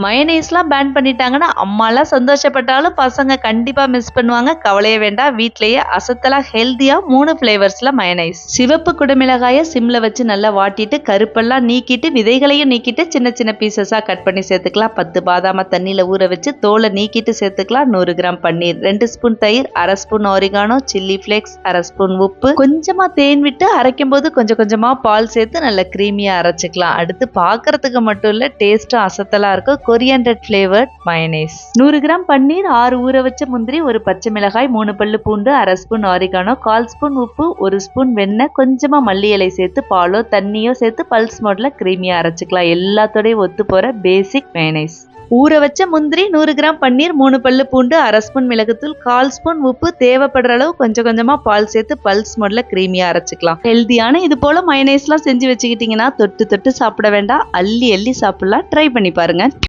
மயனைஸ்லாம் pan பண்ணிட்டாங்கன்னா அம்மாலாம் சந்தோஷப்பட்டாலும் பசங்க கண்டிப்பா மிஸ் பண்ணுவாங்க. கவலையே வேண்டாம், வீட்லயே அசத்தலா ஹெல்தியா 3 ஃபிளேவர்ஸ்ல மயனைஸ். சிவப்பு குடமிளகாய சிம்ல வச்சு நல்லா வாட்டிட்டு கருப்பெல்லாம் நீக்கிட்டு விதைகளையும் நீக்கிட்டு சின்ன சின்ன பீசஸா கட் பண்ணி சேர்த்துக்கலாம். 10 பாதாம தண்ணியில ஊற வச்சு தோலை நீக்கிட்டு சேர்த்துக்கலாம். 100 கிராம் பன்னீர், 2 ஸ்பூன் தயிர், 1/2 spoon oregano, chilli flakes, 1/2 spoon உப்பு, கொஞ்சமா தேன் விட்டு அரைக்கும் போது கொஞ்சம் கொஞ்சமா பால் சேர்த்து நல்லா கிரீமியா அரைச்சுக்கலாம். அடுத்து பாக்குறதுக்கு மட்டும் இல்ல, டேஸ்டும் அசத்தலா இருக்கும். Coriander flavoured mayonnaise. 100 கிராம் பன்னீர், 6 ஊற வச்ச முந்திரி, ஒரு பச்சை மிளகாய், 3 பல்லு பூண்டு, 1/2 ஸ்பூன் ஆரிகானோ, 1/4 ஸ்பூன் உப்பு, 1 ஸ்பூன் வெண்ணெய், கொஞ்சமா மல்லி இலை சேர்த்து பாலோ தண்ணியோ சேர்த்து பல்ஸ் மோட்ல கிரீமியா அரைச்சுக்கலாம். எல்லாத்தோடய ஒத்து போற பேசிக் மயனைஸ். ஊற வச்ச முந்திரி, 100 கிராம் பன்னீர், 3 பல்லு பூண்டு, 1/2 ஸ்பூன் மிளகுத்தூள், 1/4 ஸ்பூன் உப்பு, தேவைப்படுற அளவு கொஞ்சம் கொஞ்சமா பால் சேர்த்து பல்ஸ் மோட்ல கிரீமியா அரைச்சுக்கலாம். ஹெல்தியான இது போல மயனைஸ்லாம் செஞ்சு வச்சுக்கிட்டீங்கன்னா தொட்டு தொட்டு சாப்பிட வேண்டாம், அள்ளி அள்ளி சாப்பிடலாம். ட்ரை பண்ணி பாருங்க.